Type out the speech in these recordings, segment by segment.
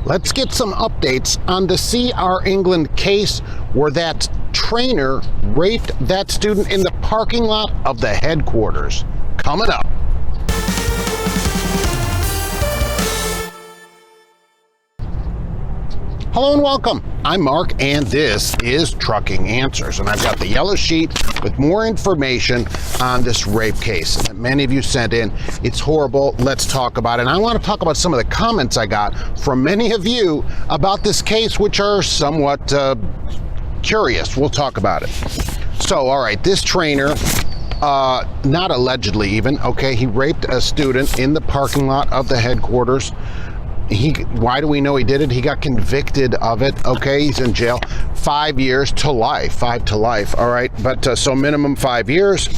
Let's get some updates on the CR England case where that trainer raped that student in the parking lot of the headquarters. Coming up. Hello and welcome. I'm Mark and this is Trucking Answers, and I've got the yellow sheet with more information on this rape case that many of you sent in. It's horrible. Let's talk about it. And I want to talk about some of the comments I got from many of you about this case, which are somewhat curious. We'll talk about it. So, all right, this trainer, not allegedly even, okay, he raped a student in the parking lot of the headquarters. Why do we know he did it? He got convicted of it. Okay, he's in jail 5 years to life, 5 to life. All right, but so minimum 5 years.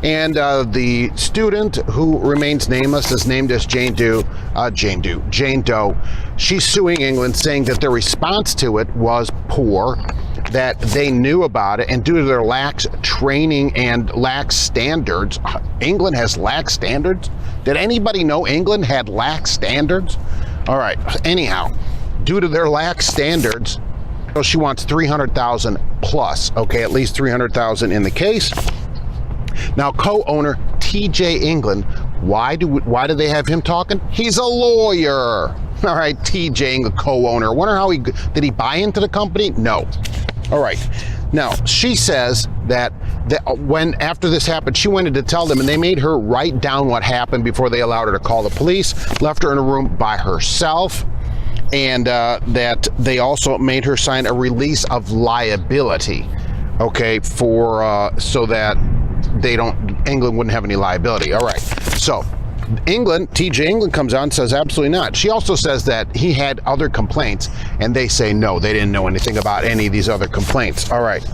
And the student, who remains nameless, is named as Jane Doe. She's suing England, saying that their response to it was poor, that they knew about it, and due to their lax training and lax standards. England has lax standards? Did anybody know England had lax standards? All right, anyhow, due to their lax standards, she wants $300,000 plus, okay, at least $300,000 in the case. Now, co-owner TJ England, why do they have him talking? He's a lawyer. All right, TJ England, co-owner. Wonder how did he buy into the company? No. All right. Now, she says that when after this happened, she wanted to tell them, and they made her write down what happened before they allowed her to call the police, left her in a room by herself, and that they also made her sign a release of liability, okay, for so that England wouldn't have any liability. All right, so TJ England comes out and says absolutely not. She also says that he had other complaints, and they say no, they didn't know anything about any of these other complaints. All right,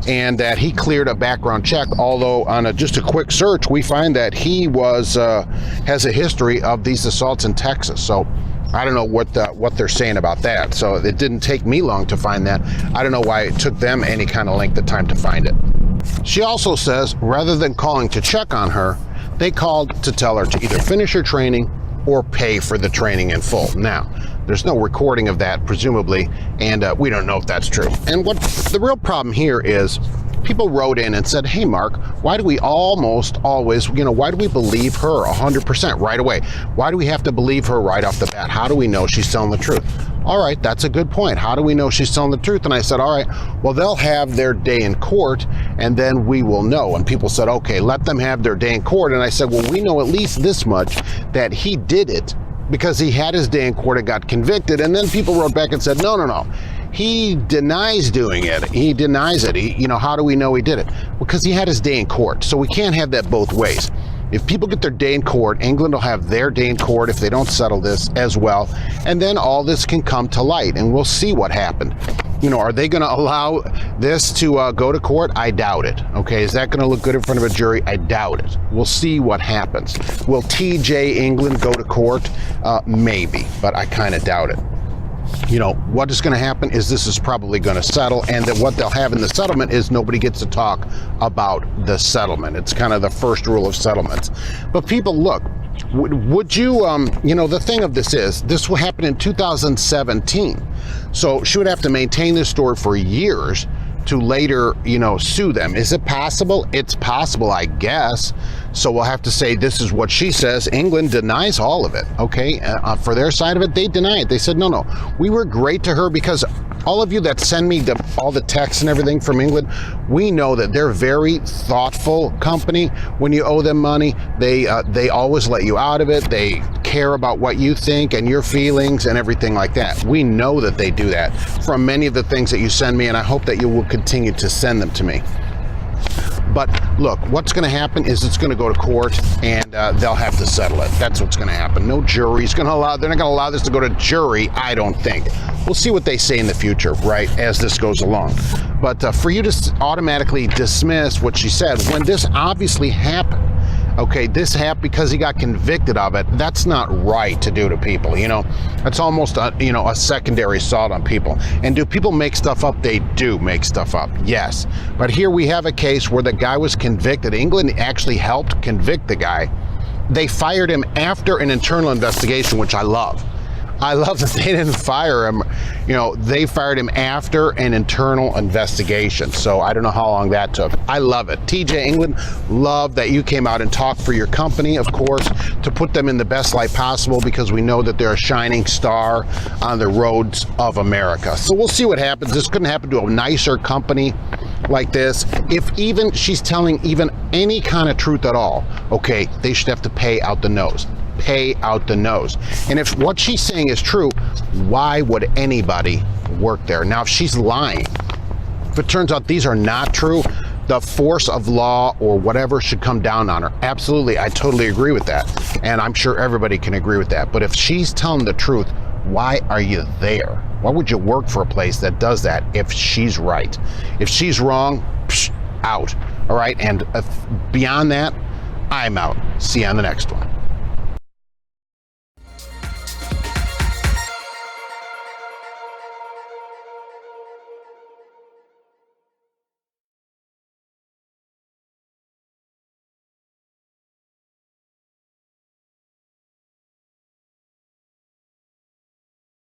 and that he cleared a background check, although on just a quick search, we find that he has a history of these assaults in Texas. So I don't know what they're saying about that. So it didn't take me long to find that. I don't know why it took them any kind of length of time to find it. She also says rather than calling to check on her, they called to tell her to either finish her training or pay for the training in full. Now, there's no recording of that, presumably, and we don't know if that's true. And what the real problem here is, people wrote in and said, hey, Mark, why do we almost always, why do we believe her 100% right away? Why do we have to believe her right off the bat? How do we know she's telling the truth? All right, that's a good point. How do we know she's telling the truth? And I said, all right, well, they'll have their day in court, and then we will know. And people said, okay, let them have their day in court. And I said, well, we know at least this much, that he did it because he had his day in court and got convicted. And then people wrote back and said, no. He denies doing it. He denies it. How do we know he did it? Because he had his day in court. So we can't have that both ways. If people get their day in court, England will have their day in court if they don't settle this as well. And then all this can come to light, and we'll see what happened. Are they going to allow this to go to court? I doubt it. Okay, is that going to look good in front of a jury? I doubt it. We'll see what happens. Will TJ England go to court? Maybe, but I kind of doubt it. What is going to happen is this is probably going to settle, and that what they'll have in the settlement is nobody gets to talk about the settlement. It's kind of the first rule of settlements. But people, look, would you, the thing of this will happen in 2017. So she would have to maintain this story for years to later, sue them. Is it possible? It's possible, I guess. So we'll have to say this is what she says. England denies all of it, okay? For their side of it, they deny it. They said, no, we were great to her, because all of you that send me all the texts and everything from England, we know that they're a very thoughtful company. When you owe them money, they always let you out of it. They care about what you think and your feelings and everything like that. We know that they do that from many of the things that you send me, and I hope that you will continue to send them to me. But look, what's going to happen is it's going to go to court, and they'll have to settle it. That's what's going to happen. No jury's going to allow. They're not going to allow this to go to jury, I don't think. We'll see what they say in the future, right, as this goes along. But for you to automatically dismiss what she said when this obviously happened, okay, this happened because he got convicted of it. That's not right to do to people, That's almost a secondary assault on people. And do people make stuff up? They do make stuff up, yes. But here we have a case where the guy was convicted. England actually helped convict the guy. They fired him after an internal investigation, which I love. I love that they didn't fire him. You know, they fired him after an internal investigation. So I don't know how long that took. I love it. TJ England, love that you came out and talked for your company, of course, to put them in the best light possible, because we know that they're a shining star on the roads of America. So we'll see what happens. This couldn't happen to a nicer company like this. If even she's telling even any kind of truth at all, okay, they should have to pay out the nose. Pay out the nose. And if what she's saying is true, why would anybody work there? Now, if she's lying, if it turns out these are not true, the force of law or whatever should come down on her. Absolutely, I totally agree with that. And I'm sure everybody can agree with that. But if she's telling the truth, why are you there? Why would you work for a place that does that if she's right? If she's wrong, out. All right, and beyond that, I'm out. See you on the next one.